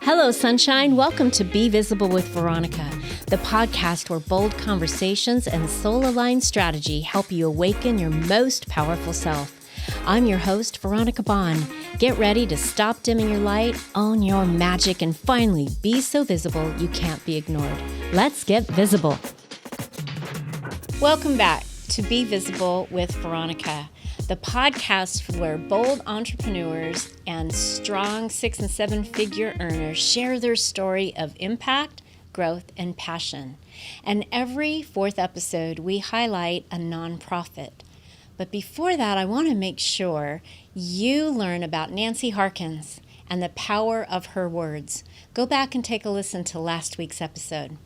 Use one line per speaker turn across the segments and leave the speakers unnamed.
Hello, sunshine. Welcome to Be Visible with Veronica, the podcast where bold conversations and soul-aligned strategy help you awaken your most powerful self. I'm your host, Veronica Bond. Get ready to stop dimming your light, own your magic, and finally be so visible you can't be ignored. Let's get visible. Welcome back to Be Visible with Veronica, the podcast where bold entrepreneurs and strong 6- and 7-figure earners share their story of impact, growth, and passion. And every fourth episode, we highlight a nonprofit. But before that, I want to make sure you learn about Nancy Harkins and the power of her words. Go back and take a listen to last week's episode.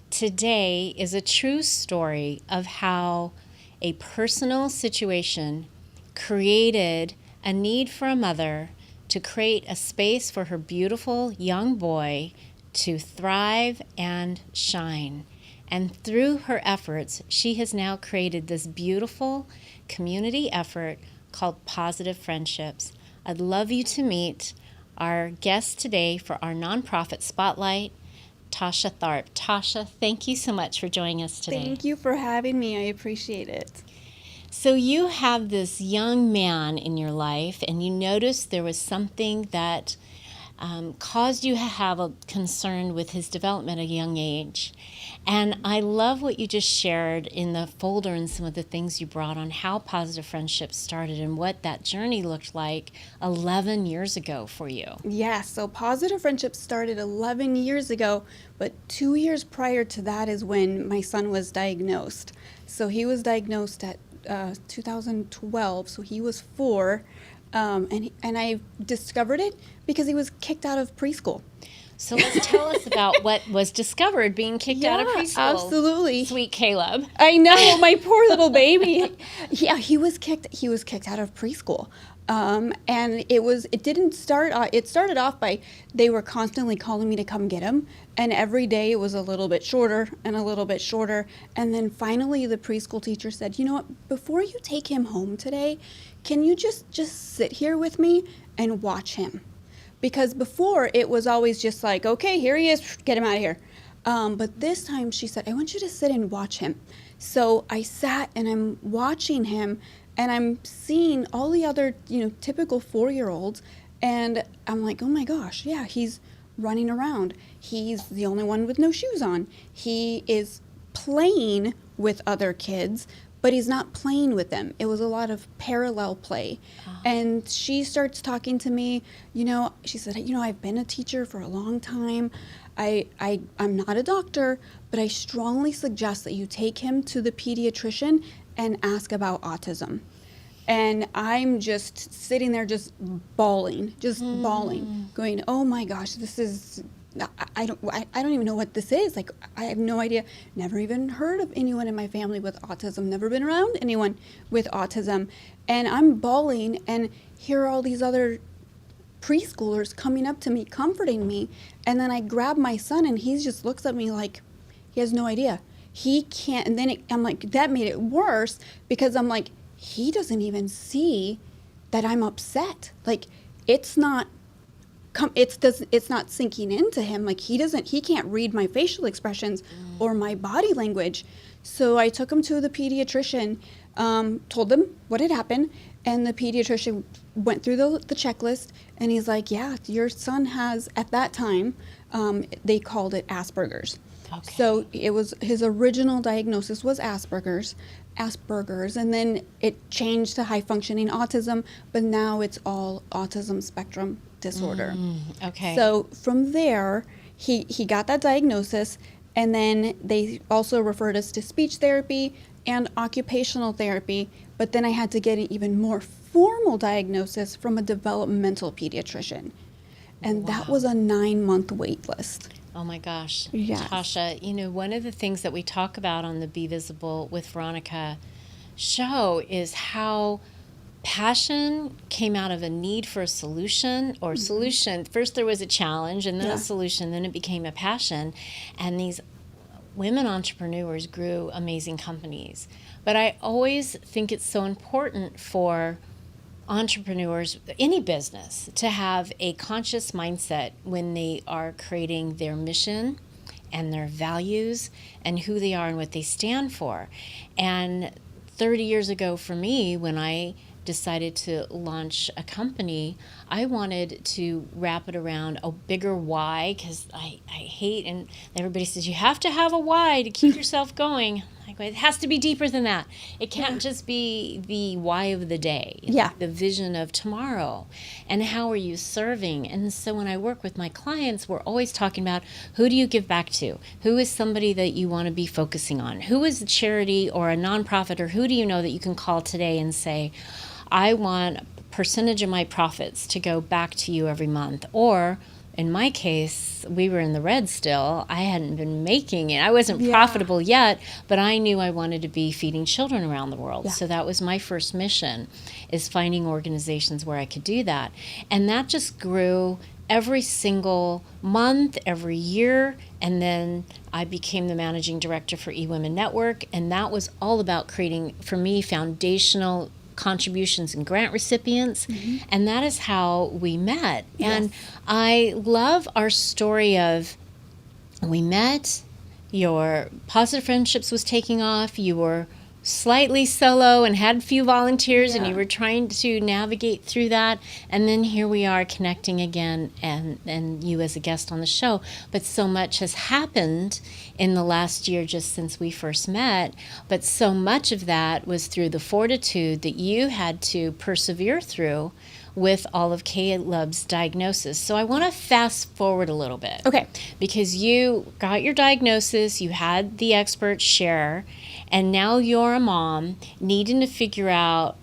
Today is a true story of how a personal situation created a need for a mother to create a space for her beautiful young boy to thrive and shine. And through her efforts, she has now created this beautiful community effort called Pawsitive Friendships. I'd love you to meet our guest today for our nonprofit spotlight, Tosha Tharp. Tosha, thank you so much for joining us today.
Thank you for having me. I appreciate it.
So you have this young man in your life, and you noticed there was something that caused you to have a concern with his development at a young age. And I love what you just shared in the folder and some of the things you brought on how Pawsitive Friendships started and what that journey looked like 11 years ago for you.
Yeah, so Pawsitive Friendships started 11 years ago, but 2 years prior to that is when my son was diagnosed. So he was diagnosed at 2012, so he was 4, and I discovered it because he was kicked out of preschool.
So let's tell us about what was discovered being kicked out of preschool.
Absolutely.
Sweet Caleb.
I know, my poor little baby. Yeah, he was kicked out of preschool. And it started off by they were constantly calling me to come get him, and every day it was a little bit shorter and a little bit shorter, and then finally the preschool teacher said, you know what, before you take him home today, can you just sit here with me and watch him? Because before it was always just like, okay, here he is, get him out of here. But this time she said, I want you to sit and watch him. So I sat and I'm watching him, and I'm seeing all the other, typical 4-year-olds, and I'm like, oh my gosh, yeah, he's running around. He's the only one with no shoes on. He is playing with other kids, but he's not playing with them. It was a lot of parallel play. Oh. And she starts talking to me, she said, I've been a teacher for a long time. I'm not a doctor, but I strongly suggest that you take him to the pediatrician and ask about autism. And I'm just sitting there just bawling, going, oh my gosh, this is, I don't even know what this is. Like, I have no idea. Never even heard of anyone in my family with autism. Never been around anyone with autism. And I'm bawling, and here are all these other preschoolers coming up to me, comforting me. And then I grab my son, and he just looks at me like he has no idea. He can't. And then I'm like, that made it worse, because I'm like, he doesn't even see that I'm upset. Like, it's not sinking into him. Like, he can't read my facial expressions or my body language. So I took him to the pediatrician, told them what had happened, and the pediatrician went through the checklist, and he's like, yeah, your son has, at that time, they called it Asperger's. Okay. So it was, his original diagnosis was Asperger's, and then it changed to high functioning autism, but now it's all autism spectrum disorder.
Okay.
So from there, he got that diagnosis, and then they also referred us to speech therapy and occupational therapy, but then I had to get an even more formal diagnosis from a developmental pediatrician. And That was a 9-month wait list.
Oh my gosh.
Yes.
Tasha, one of the things that we talk about on the Be Visible with Veronica show is how passion came out of a need for a solution or solution. First there was a challenge, and then a solution, then it became a passion. And these women entrepreneurs grew amazing companies. But I always think it's so important for entrepreneurs, any business, to have a conscious mindset when they are creating their mission and their values and who they are and what they stand for. And 30 years ago for me, when I decided to launch a company, I wanted to wrap it around a bigger why, because I hate, and everybody says you have to have a why to keep yourself going. Like, it has to be deeper than that. It can't just be the why of the day. It's the vision of tomorrow. And how are you serving? And so when I work with my clients, we're always talking about, who do you give back to? Who is somebody that you want to be focusing on? Who is a charity or a nonprofit, or who do you know that you can call today and say, I want a percentage of my profits to go back to you every month? Or in my case, we were in the red still. I hadn't been making it. I wasn't profitable yet, but I knew I wanted to be feeding children around the world. So that was my first mission, is finding organizations where I could do that. And that just grew every single month, every year. And then I became the managing director for eWomen Network. And that was all about creating, for me, foundational contributions and grant recipients. And that is how we met. And I love our story of, we met, your Pawsitive Friendships was taking off, you were slightly solo and had a few volunteers, and you were trying to navigate through that, and then here we are connecting again, and you as a guest on the show. But so much has happened in the last year just since we first met, but so much of that was through the fortitude that you had to persevere through with all of Caleb's diagnosis. So I want to fast forward a little bit.
Okay.
Because you got your diagnosis, you had the experts share, and now you're a mom needing to figure out,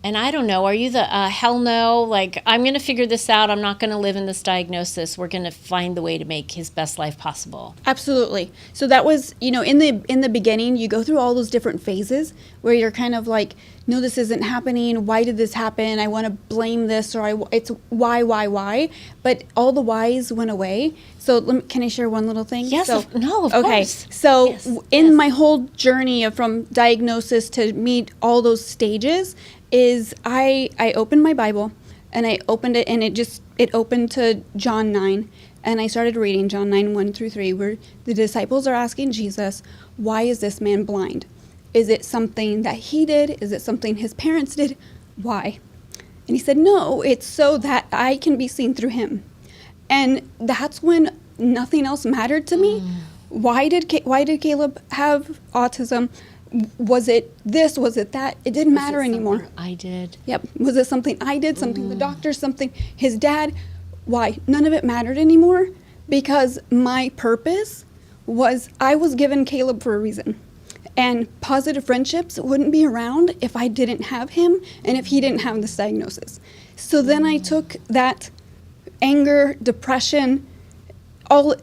and I don't know, are you the hell no? Like, I'm going to figure this out. I'm not going to live in this diagnosis. We're going to find the way to make his best life possible.
Absolutely. So that was, in the beginning, you go through all those different phases where you're kind of like, no, this isn't happening. Why did this happen? I want to blame this, or it's why? But all the whys went away. So can I share one little thing?
Yes,
of
course.
Okay, so in my whole journey from diagnosis to meet all those stages, is I opened my Bible, and I opened it, and it opened to John 9, and I started reading John 9, 1 through 3, where the disciples are asking Jesus, why is this man blind? Is it something that he did? Is it something his parents did? Why? And he said, no, it's so that I can be seen through him. And that's when nothing else mattered to me. Why did Caleb have autism? Was it this? Was it that? It didn't matter anymore.
I did.
Yep. Was it something I did? Something the doctor? Something his dad? Why? None of it mattered anymore, because my purpose was, I was given Caleb for a reason. And Pawsitive Friendships wouldn't be around if I didn't have him and if he didn't have this diagnosis. So then I took that anger, depression, all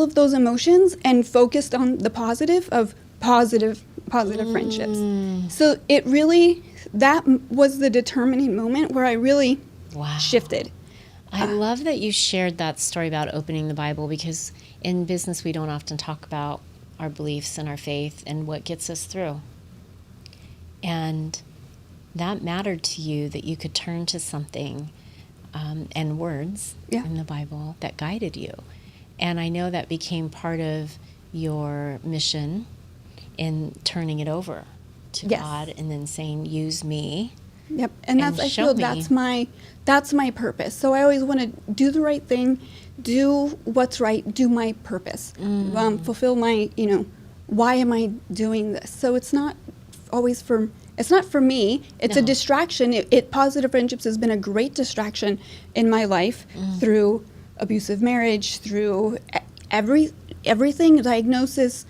of those emotions, and focused on the positive of Pawsitive Friendships. So it really, that was the determining moment where I really shifted.
I love that you shared that story about opening the Bible, because in business we don't often talk about our beliefs and our faith and what gets us through. And that mattered to you, that you could turn to something and words in the Bible that guided you. And I know that became part of your mission in turning it over to God and then saying, use me.
Yep. And I feel that's my purpose. So I always want to do the right thing, do what's right, do my purpose, fulfill my, why am I doing this? So it's not always it's not for me. It's a distraction. Pawsitive Friendships has been a great distraction in my life through abusive marriage, through everything, diagnosis,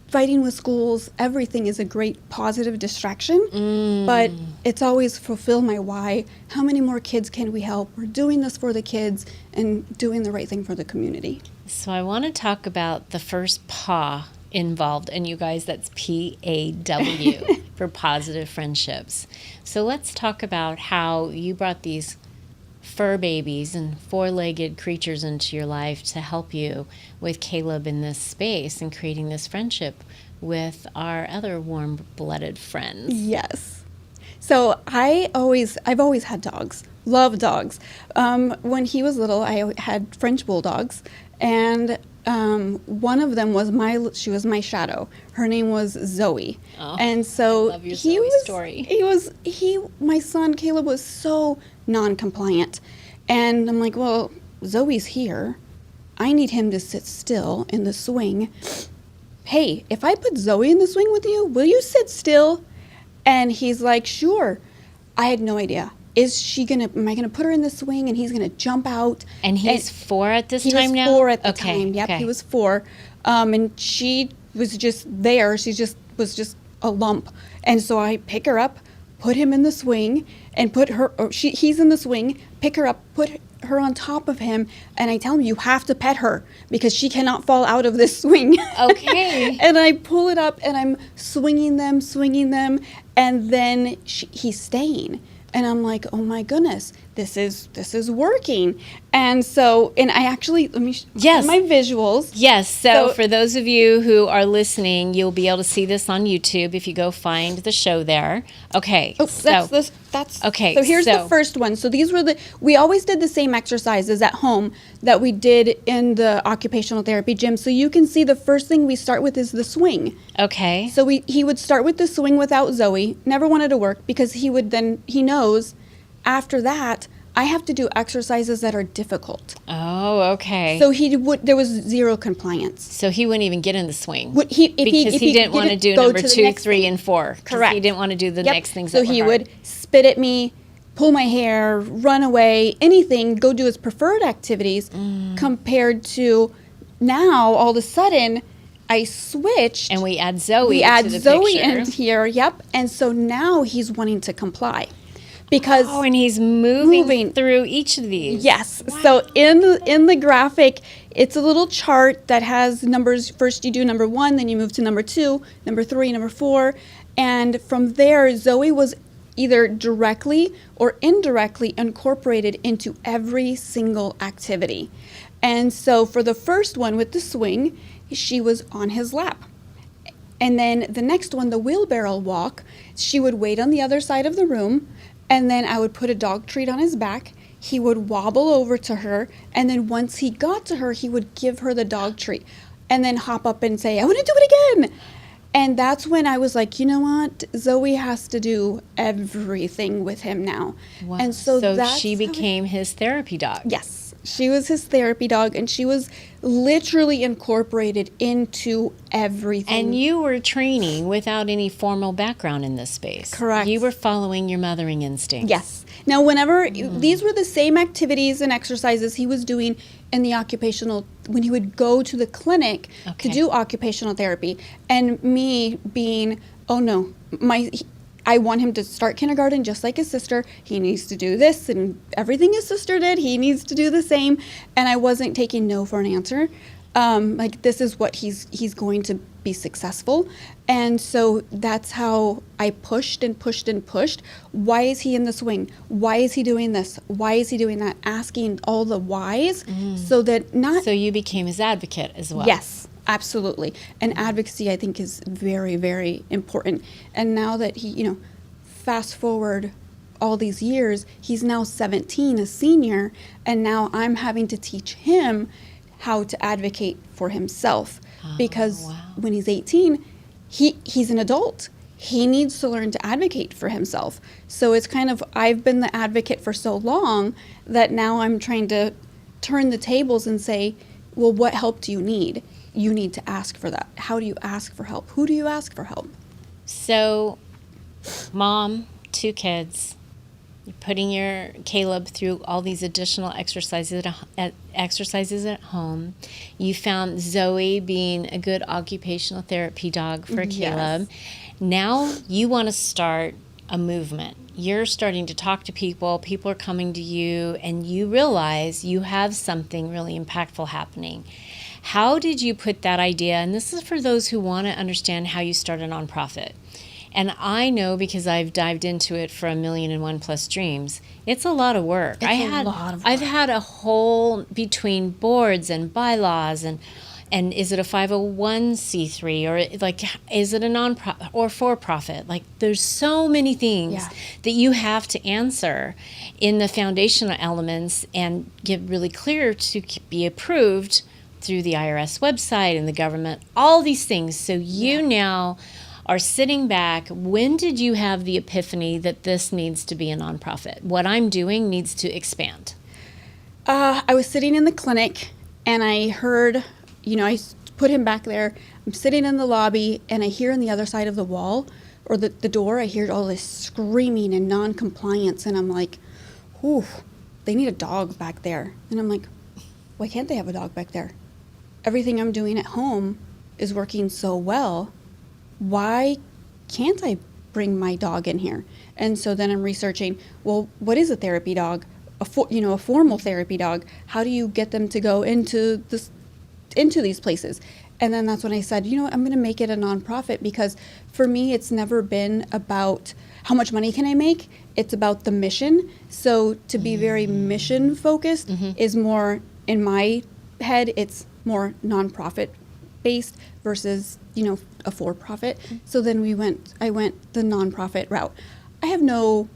fighting with schools, everything is a great positive distraction, but it's always fulfill my why. How many more kids can we help? We're doing this for the kids and doing the right thing for the community.
So I want to talk about the first PAW involved, and you guys, that's PAW for Pawsitive Friendships. So let's talk about how you brought these fur babies and four-legged creatures into your life to help you with Caleb in this space and creating this friendship with our other warm-blooded friends.
Yes. So I've always had dogs. Love dogs. When he was little, I had French bulldogs, and one of them was she was my shadow. Her name was Zoe.
Oh,
and so
I love your Zoe story.
My son Caleb was so non-compliant, and I'm like, well, Zoe's here. I need him to sit still in the swing. Hey, if I put Zoe in the swing with you, will you sit still? And he's like, sure. I had no idea. Am I gonna put her in the swing and he's gonna jump out?
And he's 4 at this time now?
He was 4 at the time. Yep, he was 4. And she was just there. Was just a lump. And so I pick her up, put him in the swing, and he's in the swing, pick her up, put her on top of him, and I tell him, you have to pet her because she cannot fall out of this swing.
Okay.
And I pull it up and I'm swinging them, and then he's staying. And I'm like, oh my goodness, this is working. And I actually, let me
yes.
my visuals.
Yes, so for those of you who are listening, you'll be able to see this on YouTube if you go find the show there. Okay.
Oh, that's
okay.
So here's the first one. So these were we always did the same exercises at home that we did in the occupational therapy gym. So you can see the first thing we start with is the swing.
Okay.
So he would start with the swing without Zoe. Never wanted to work because he knows after that I have to do exercises that are difficult.
Oh, okay.
So there was zero compliance.
So he wouldn't even get in the swing.
Because
he didn't want to do number 2, 3, and 4.
Correct.
He didn't want to do the next things.
So he would spit at me, pull my hair, run away, anything, go do his preferred activities, compared to now all of a sudden I switched.
And we add Zoe
We add
to the
Zoe
picture.
in here, yep. And so now he's wanting to comply. Because
and he's moving through each of these.
Yes.
Wow.
So in the graphic, it's a little chart that has numbers. First you do number 1, then you move to number 2, number 3, number 4. And from there, Zoe was either directly or indirectly incorporated into every single activity. And so for the first one with the swing, she was on his lap. And then the next one, the wheelbarrow walk, she would wait on the other side of the room, and then I would put a dog treat on his back. He would wobble over to her, and then once he got to her, he would give her the dog treat and then hop up and say, I want to do it again. And that's when I was like, you know what? Zoe has to do everything with him now.
Wow.
And so
she became his therapy dog.
Yes. She was his therapy dog, and she was literally incorporated into everything.
And you were training without any formal background in this space.
Correct.
You were following your mothering instincts.
Yes. Now, whenever these were the same activities and exercises he was doing in the occupational, when he would go to the clinic to do occupational therapy, and me being, oh no, I want him to start kindergarten just like his sister. He needs to do this, and everything his sister did, he needs to do the same. And I wasn't taking no for an answer. Like, this is what he's going to be successful. And so that's how I pushed and pushed and pushed. Why is he in the swing? Why is he doing this? Why is he doing that? Asking all the whys so you
became his advocate as well.
Yes. Absolutely. And advocacy, I think, is very, very important. And now that he, fast forward all these years, he's now 17, a senior, and now I'm having to teach him how to advocate for himself. Because when he's 18, he's an adult. He needs to learn to advocate for himself. So it's kind of, I've been the advocate for so long that now I'm trying to turn the tables and say, well, what help do you need? You need to ask for that. How do you ask for help? Who do you ask for help?
So, mom, 2 kids, you're putting your Caleb through all these additional exercises at home. You found Zoe being a good occupational therapy dog for Caleb. Now you want to start a movement. You're starting to talk to people. People are coming to you, and you realize you have something really impactful happening. How did you put that idea, and this is for those who want to understand how you start a nonprofit. And I know because I've dived into it for 1,000,001+ dreams, it's a lot of work.
It's a lot of work.
I've had a whole, between boards and bylaws and And is it a 501c3 or like, is it a non-profit or for-profit? Like, there's so many things that you have to answer in the foundational elements and get really clear to be approved through the IRS website and the government, all these things. So you now are sitting back. When did you have the epiphany that this needs to be a nonprofit? What I'm doing needs to expand.
I was sitting in the clinic and I heard, I put him back there. I'm sitting in the lobby and I hear on the other side of the wall or the door, I hear all this screaming and non-compliance. And I'm like, ooh, they need a dog back there. And I'm like, why can't they have a dog back there? Everything I'm doing at home is working so well. Why can't I bring my dog in here? And so then I'm researching, well, what is a therapy dog? A formal therapy dog. How do you get them to go into these places? And then that's when I said, I'm going to make it a nonprofit, because for me, it's never been about how much money can I make. It's about the mission. So to be very mission focused is more, in my head, it's more nonprofit based versus, a for-profit. So then I went the nonprofit route. I have no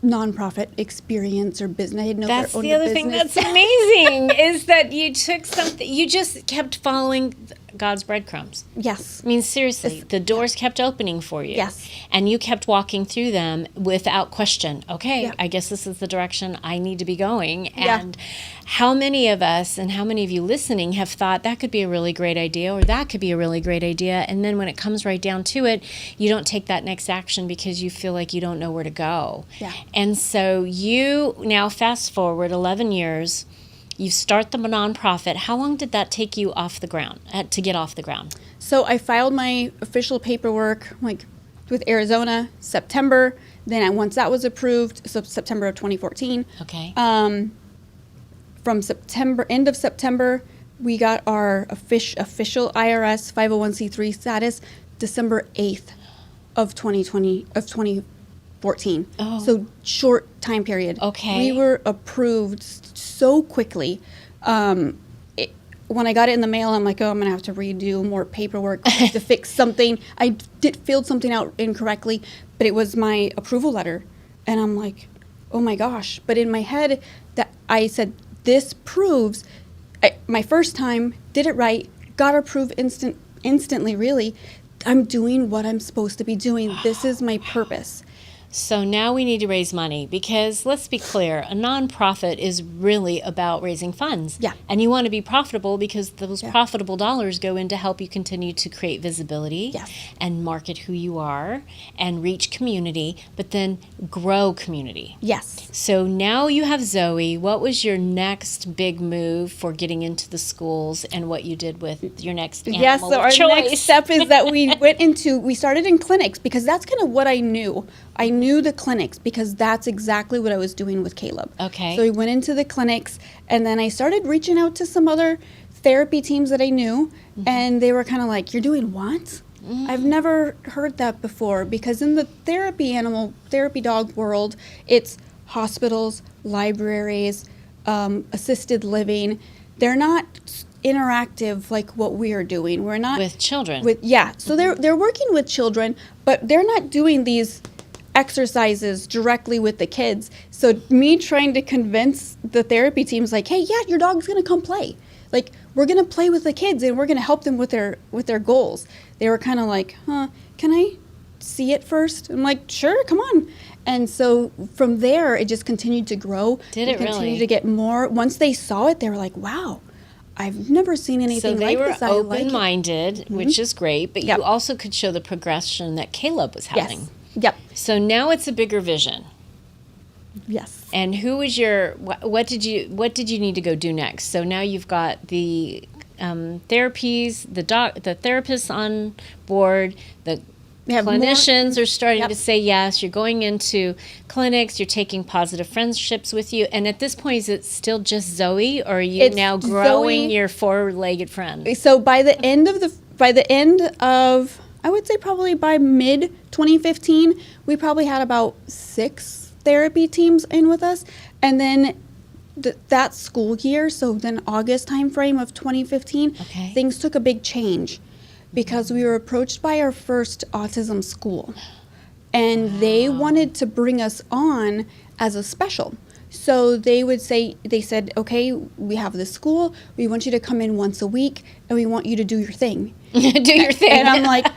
nonprofit experience or business. I had no.
That's the other thing that's amazing is that you took something. You just kept following God's breadcrumbs.
Yes.
I mean, seriously, the doors kept opening for you.
Yes.
And you kept walking through them without question. Okay, I guess this is the direction I need to be going. And how many of us and how many of you listening have thought that could be a really great idea or that could be a really great idea, and then when it comes right down to it, you don't take that next action because you feel like you don't know where to go.
Yeah.
And so you now fast forward 11 years. You start the nonprofit. How long did that take you off the ground, to get off the ground?
So I filed my official paperwork with Arizona, September. Then once that was approved, so September of 2014.
Okay.
From end of September, we got our official IRS 501c3 status December 8th of 2014.
Oh.
So short time period.
Okay.
We were approved so quickly. When I got it in the mail, I'm like, I'm going to have to redo more paperwork to fix something. I filled something out incorrectly, but it was my approval letter. And I'm like, oh my gosh. But in my head, that I said, this proves my first time, did it right, got approved instantly, really. I'm doing what I'm supposed to be doing. This is my purpose.
So now we need to raise money because, let's be clear, a nonprofit is really about raising funds.
Yeah.
And you want to be profitable because those profitable dollars go in to help you continue to create visibility and market who you are and reach community, but then grow community.
Yes.
So now you have Zoe. What was your next big move for getting into the schools and what you did with your next animal
so our
choice?
next step is that we started in clinics because that's kind of what I knew. I knew the clinics because that's exactly what I was doing with Caleb.
Okay.
So we went into the clinics, and then I started reaching out to some other therapy teams that I knew, and they were kind of like, "You're doing what?" I've never heard that before, because in the therapy dog world, it's hospitals, libraries, assisted living. They're not interactive like what we are doing. We're not
with children.
So they're working with children, but they're not doing these exercises directly with the kids. So me trying to convince the therapy teams, like, hey, your dog's gonna come play. Like, we're gonna play with the kids and we're gonna help them with their goals. They were kind of like, can I see it first? I'm like, sure, come on. And so from there, it just continued to grow.
Did it really?
Continued to get more. Once they saw it, they were like, wow, I've never seen anything like this.
So they were open-minded, which is great, but you also could show the progression that Caleb was having.
Yes. Yep.
So now it's a bigger vision.
Yes.
And who was what did you need to go do next? So now you've got the therapies, the therapists on board, the clinicians are starting to say yes. You're going into clinics. You're taking Pawsitive Friendships with you. And at this point, is it still just Zoe, or are you now growing your four-legged friend?
So by the end of I would say probably by mid 2015, we probably had about 6 therapy teams in with us, and then that school year, so then August timeframe of 2015, things took a big change because we were approached by our first autism school, and they wanted to bring us on as a special. So they said, okay, we have this school, we want you to come in once a week, and we want you to do your thing.
Do your thing.
And I'm like,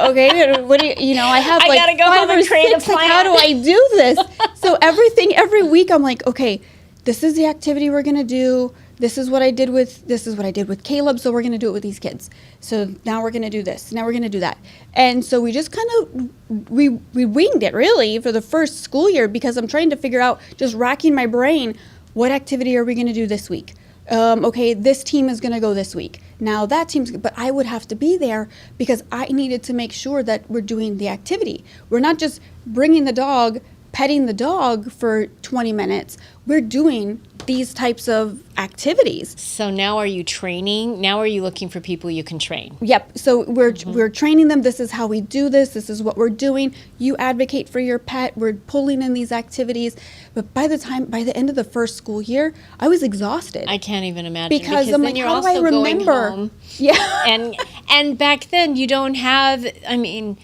okay, what do you know, I have like
gotta go
5
home
or
and create a
6, like,
plan.
how do I do this? So every week I'm like, okay, this is the activity we're going to do. This is what I did with Caleb, so we're going to do it with these kids. So now we're going to do this. Now we're going to do that. And so we just kind of, we winged it really for the first school year because I'm trying to figure out, just racking my brain, what activity are we going to do this week? Okay, this team is going to go this week. Now that team's, but I would have to be there because I needed to make sure that we're doing the activity. We're not just bringing the dog, petting the dog for 20 minutes. We're doing these types of activities.
So now are you training? Now are you looking for people you can train?
Yep. So we're training them. This is how we do this. This is what we're doing. You advocate for your pet. We're pulling in these activities. But by the end of the first school year, I was exhausted.
I can't even imagine.
Because I'm
then
like,
you're
how do I
also going
remember?
home.
Yeah.
And back then you don't have, I mean,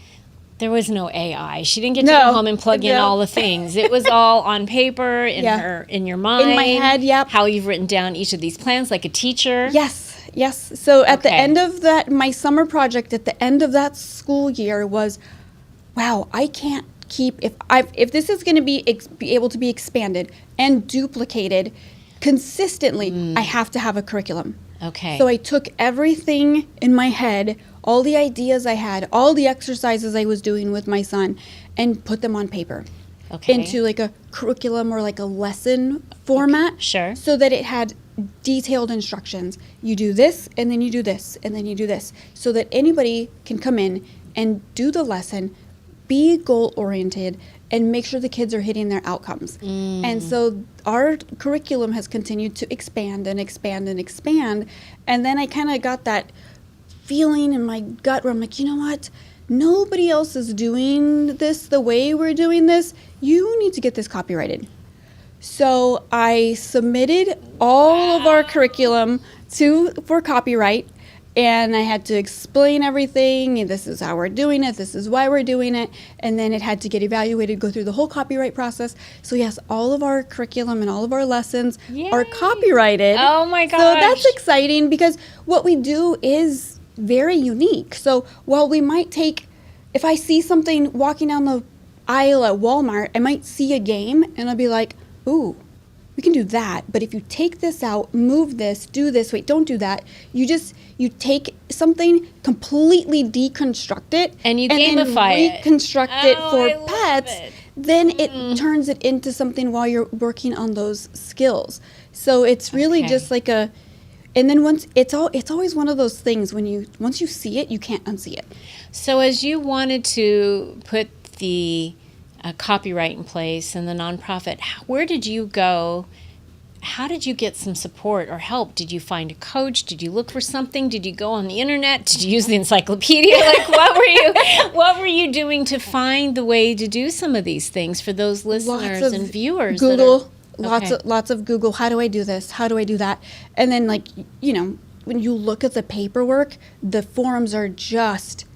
there was no AI. She didn't get to go home and plug in all the things. It was all on paper, in your mind.
In my head, yep.
How you've written down each of these plans like a teacher.
Yes. So at the end of that, my summer project at the end of that school year was, wow, I can't keep, if this is going to be able to be expanded and duplicated consistently, I have to have a curriculum.
Okay.
So I took everything in my head, all the ideas I had, all the exercises I was doing with my son, and put them on paper. Into like a curriculum or like a lesson format.
Sure.
So that it had detailed instructions. You do this, and then you do this, and then you do this. So that anybody can come in and do the lesson, be goal-oriented, and make sure the kids are hitting their outcomes. And so our curriculum has continued to expand and expand and expand. And then I kind of got that feeling in my gut where I'm like, you know what? Nobody else is doing this the way we're doing this. You need to get this copyrighted. So I submitted all of our curriculum for copyright. And I had to explain everything. And this is how we're doing it. This is why we're doing it. And then it had to get evaluated, go through the whole copyright process. So yes, all of our curriculum and all of our lessons are copyrighted.
Oh my gosh.
So that's exciting because what we do is very unique. So while we might take, if I see something walking down the aisle at Walmart, I might see a game and I'll be like, ooh, we can do that. But if you take this out, move this, do this, wait, don't do that. You take something, completely deconstruct it,
and you gamify
it, reconstruct it for
I
pets.
love it.
Then it turns it into something while you're working on those skills. So it's really just like and then once it's always one of those things once you see it, you can't unsee it.
So as you wanted to put the copyright in place and the nonprofit, where did you go? How did you get some support or help? Did you find a coach? Did you look for something? Did you go on the internet? Did you use the encyclopedia? Like what were you doing to find the way to do some of these things for those listeners and viewers?
Google, lots of Google. How do I do this? How do I do that? And then when you look at the paperwork, the forms are just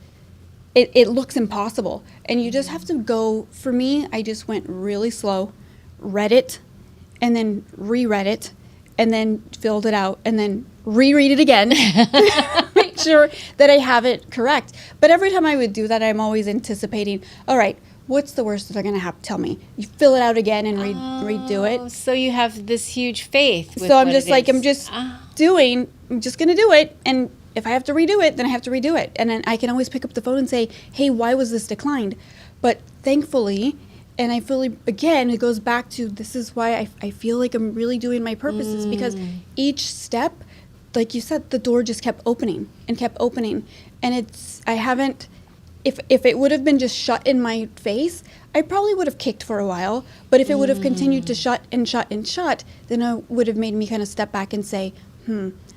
it looks impossible. And you just have to go, for me, I just went really slow, read it, and then reread it, and then filled it out, and then reread it again, make sure that I have it correct. But every time I would do that, I'm always anticipating, all right, what's the worst that they're going to have to tell me? You fill it out again and redo it.
So you have this huge faith.
So I'm just like, I'm just going to do it, and if I have to redo it, then I have to redo it. And then I can always pick up the phone and say, hey, why was this declined? But thankfully, and I feel again, it goes back to this is why I feel like I'm really doing my purpose is because each step, like you said, the door just kept opening and kept opening. And if it would have been just shut in my face, I probably would have kicked for a while. But if it would have continued to shut and shut and shut, then it would have made me kind of step back and say,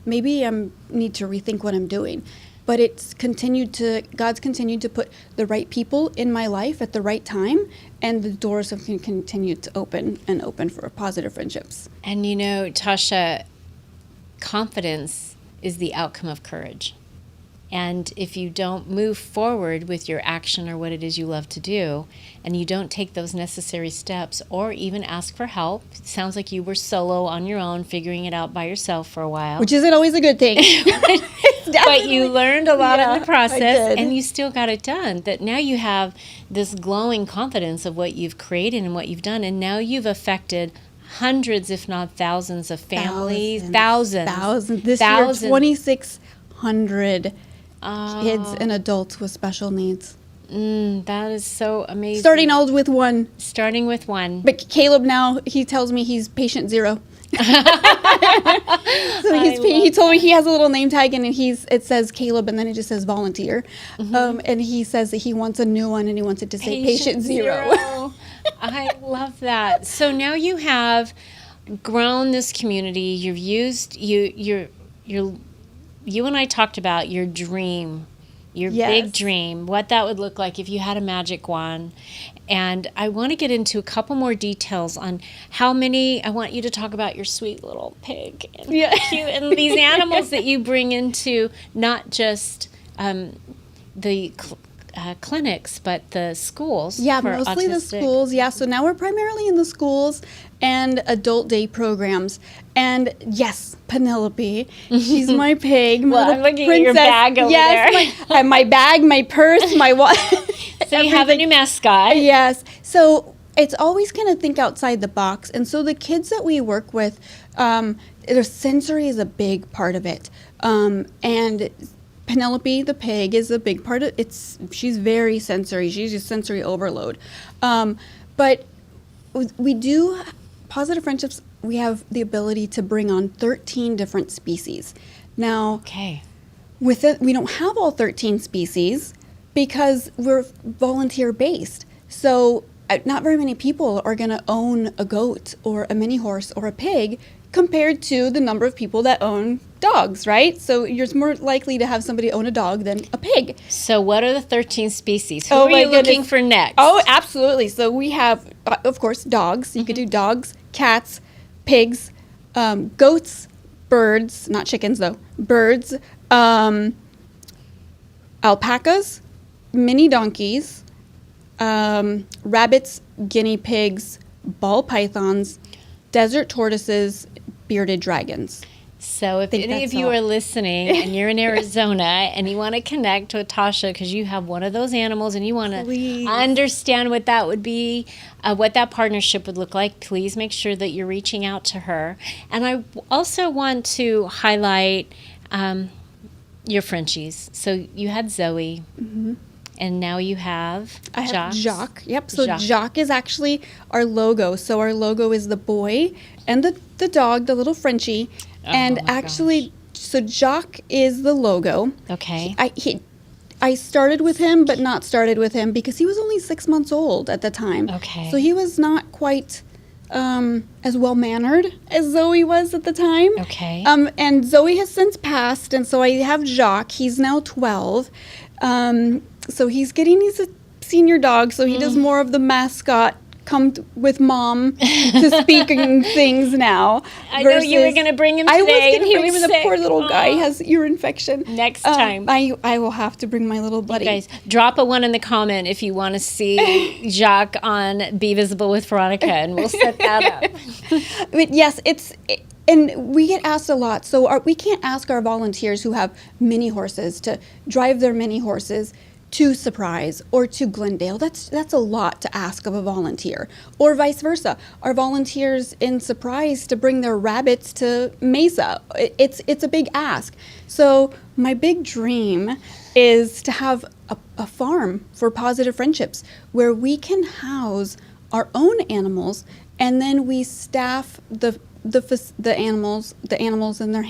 maybe I need to rethink what I'm doing. but God's continued to put the right people in my life at the right time, and the doors have continued to open for Positive Friendships.
And you know, Tosha, confidence is the outcome of courage. And if you don't move forward with your action or what it is you love to do, and you don't take those necessary steps or even ask for help, it sounds like you were solo on your own, figuring it out by yourself for a while.
Which isn't always a good thing.
But you learned a lot in the process,
did.
and you still got it done. That now you have this glowing confidence of what you've created and what you've done, and now you've affected hundreds, if not thousands, of families. Thousands.
This year, 2,600 kids and adults with special needs.
That is so amazing.
Starting with one. But Caleb now, he tells me he's patient 0. So he told me he has a little name tag, and it says Caleb, and then it just says volunteer. And he says that he wants a new one, and he wants it to say patient 0.
I love that. So now you have grown this community. You've used you and I talked about your dream, your big dream, what that would look like if you had a magic wand. And I want to get into a couple more details on how many. I want you to talk about your sweet little pig and, and these animals that you bring into not just the clinics, but the schools.
Yeah,
for
mostly
autistic.
the schools. Yeah, so now we're primarily in the schools and adult day programs. And yes, Penelope, she's my pig. My
Well, I'm looking at your bag over there.
My bag, my purse, my wallet.
So you have a new mascot.
Yes. So it's always kind of think outside the box. And so the kids that we work with, their sensory is a big part of it. And Penelope, the pig, is a big part of it. She's very sensory. She's just sensory overload. But we do, Positive Friendships, we have the ability to bring on 13 different species. Now, with it, we don't have all 13 species because we're volunteer-based. So not very many people are going to own a goat or a mini horse or a pig compared to the number of people that own dogs, right? So you're more likely to have somebody own a dog than a pig.
So what are the 13 species? Who are you looking for next?
Oh, absolutely. So we have, of course, dogs. You could do dogs, cats, pigs, goats, birds, not chickens though, birds, alpacas, mini donkeys, rabbits, guinea pigs, ball pythons, desert tortoises, bearded dragons.
So if any of you are listening and you're in Arizona and you want to connect with Tosha because you have one of those animals and you want to understand what that would be, what that partnership would look like, please make sure that you're reaching out to her. And I also want to highlight your Frenchies. So you had Zoe. And now you have
Jacques. Yep. So Jacques is actually our logo. So our logo is the boy and the dog, the little Frenchie. And actually, so Jacques is the logo.
Okay.
I started with him, but not started with him because he was only 6 months old at the time.
Okay.
So he was not quite as well-mannered as Zoe was at the time.
Okay.
And Zoe has since passed, and so I have Jacques. He's now 12. So he's a senior dog, so he does more of the mascot, come with mom to speaking things now.
I know you were going to bring him today.
I was going to bring him,
sick.
and the poor little guy has ear infection.
Next time.
I will have to bring my little buddy.
You guys, drop a 1 in the comment if you want to see Jacques on Be Visible with Veronica, and we'll set that up.
But yes, and we get asked a lot. So we can't ask our volunteers who have mini horses to drive their mini horses to Surprise or to Glendale. That's a lot to ask of a volunteer. Or vice versa. Our volunteers in Surprise to bring their rabbits to Mesa. It's a big ask. So my big dream is to have a farm for Positive Friendships where we can house our own animals, and then we staff the animals and their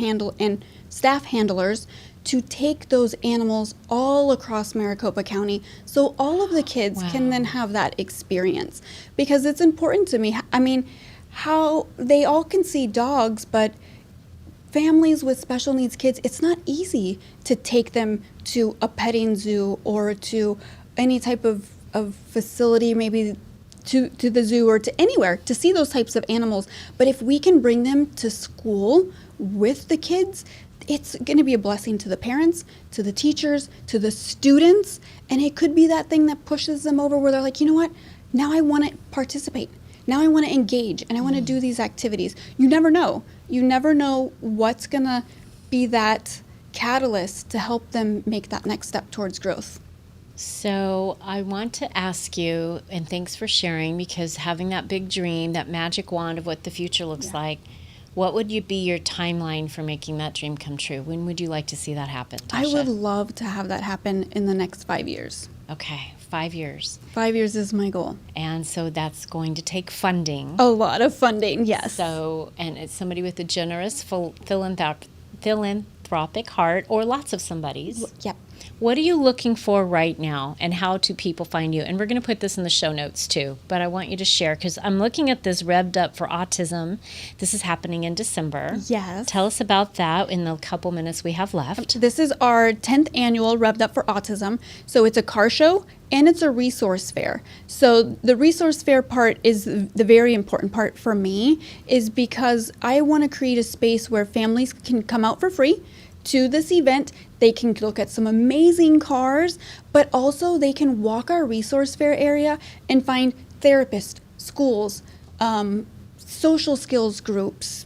staff handlers to take those animals all across Maricopa County so all of the kids can then have that experience. Because it's important to me. I mean, how they all can see dogs, but families with special needs kids, it's not easy to take them to a petting zoo or to any type of facility, maybe to the zoo or to anywhere to see those types of animals. But if we can bring them to school with the kids, it's going to be a blessing to the parents, to the teachers, to the students. And it could be that thing that pushes them over where they're like, you know what? Now I want to participate. Now I want to engage and I want to do these activities. You never know. You never know what's going to be that catalyst to help them make that next step towards growth.
So I want to ask you, and thanks for sharing, because having that big dream, that magic wand of what the future looks like, what would be your timeline for making that dream come true? When would you like to see that happen, Tosha?
I would love to have that happen in the next 5 years.
Okay, 5 years.
5 years is my goal.
And so that's going to take funding.
A lot of funding, yes.
So, and it's somebody with a generous philanthropic heart, or lots of somebody's.
Yep.
What are you looking for right now, and how do people find you? And we're going to put this in the show notes too, but I want you to share, because I'm looking at this Revved Up for Autism. This is happening in December.
Yes.
Tell us about that in the couple minutes we have left.
This is our 10th annual Revved Up for Autism. So it's a car show and it's a resource fair. So the resource fair part is the very important part for me, is because I want to create a space where families can come out for free to this event. They can look at some amazing cars, but also they can walk our resource fair area and find therapists, schools, social skills groups,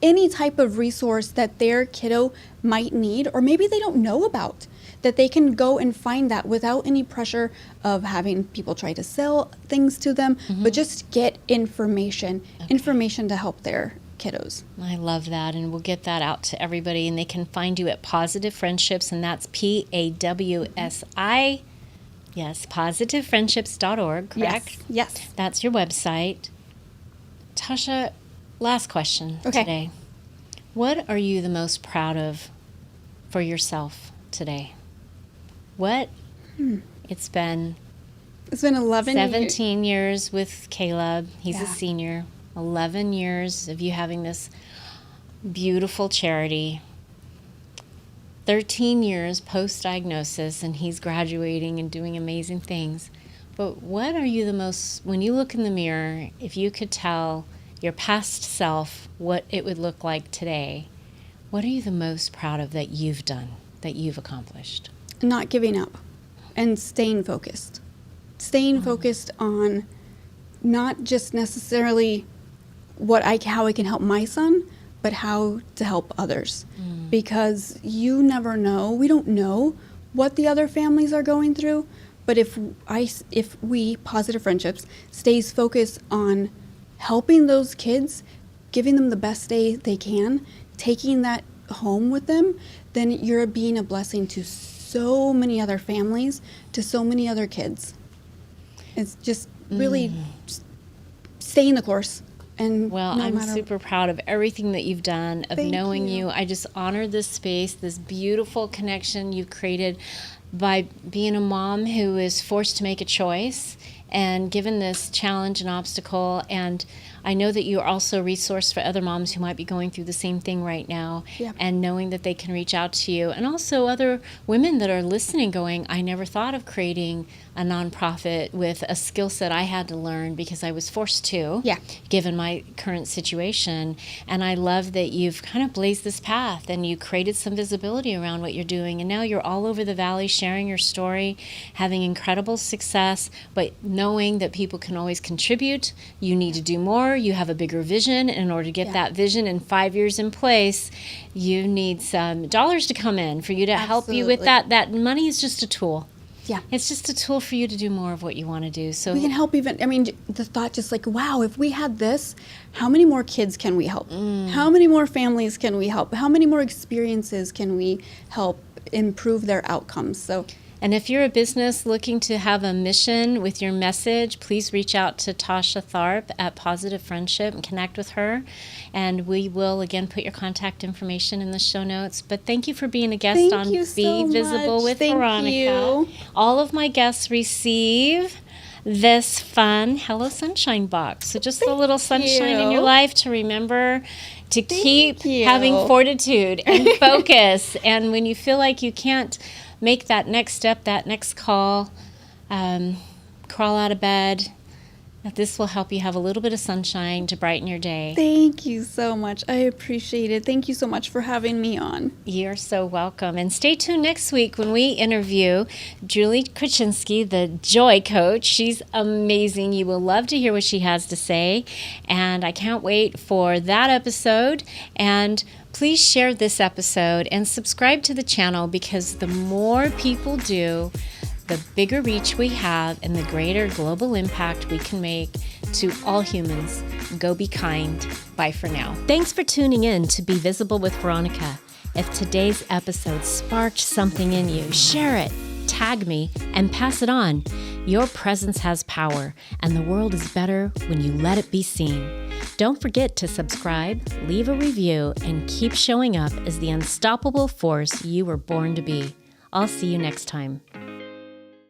any type of resource that their kiddo might need, or maybe they don't know about, that they can go and find that without any pressure of having people try to sell things to them, but just get information to help their kiddos.
I love that, and we'll get that out to everybody, and they can find you at Pawsitive Friendships, and that's PAWSI. Yes, positivefriendships.org, correct?
Yes.
That's your website. Tosha, last question today. What are you the most proud of for yourself today? What? It's been 17 years with Caleb. He's a senior. 11 years of you having this beautiful charity. 13 years post-diagnosis, and he's graduating and doing amazing things. But what are you the most, when you look in the mirror, if you could tell your past self what it would look like today, what are you the most proud of that you've done, that you've accomplished?
Not giving up and staying focused. Staying focused on not just necessarily how I can help my son, but how to help others. Because you never know. We don't know what the other families are going through. But if we, Pawsitive Friendships, stays focused on helping those kids, giving them the best day they can, taking that home with them, then you're being a blessing to so many other families, to so many other kids. It's just really just staying the course. And
well, I'm super proud of everything that you've done, of knowing you. I just honor this space, this beautiful connection you've created by being a mom who is forced to make a choice and given this challenge and obstacle. And I know that you are also a resource for other moms who might be going through the same thing right now, and knowing that they can reach out to you. And also other women that are listening going, I never thought of creating a nonprofit with a skill set I had to learn because I was forced to, given my current situation. And I love that you've kind of blazed this path and you created some visibility around what you're doing. And now you're all over the valley sharing your story, having incredible success, but knowing that people can always contribute. You need to do more. You have a bigger vision. In order to get that vision in 5 years in place, you need some dollars to come in for you to help you with that. That money is just a tool. Yeah. It's just a tool for you to do more of what you want to do. So
we can help even, I mean, the thought just like, wow, if we had this, how many more kids can we help? How many more families can we help? How many more experiences can we help improve their outcomes? So.
And if you're a business looking to have a mission with your message, please reach out to Tosha Tharp at Pawsitive Friendship and connect with her. And we will, again, put your contact information in the show notes. But thank you for being a guest on Be Visible with Veronica.
You.
All of my guests receive this fun Hello Sunshine box. So just a little sunshine in your life to remember to keep
you.
having fortitude and focus. And when you feel like you can't make that next step, that next call, crawl out of bed, this will help you have a little bit of sunshine to brighten your day.
Thank you so much. I appreciate it. Thank you so much for having me on.
You're so welcome. And stay tuned next week when we interview Julie Krasinski, the Joy Coach. She's amazing. You will love to hear what she has to say. And I can't wait for that episode. And please share this episode and subscribe to the channel, because the more people do, the bigger reach we have and the greater global impact we can make to all humans. Go be kind. Bye for now. Thanks for tuning in to Be Visible with Veronica. If today's episode sparked something in you, share it, tag me, and pass it on. Your presence has power, and the world is better when you let it be seen. Don't forget to subscribe, leave a review, and keep showing up as the unstoppable force you were born to be. I'll see you next time.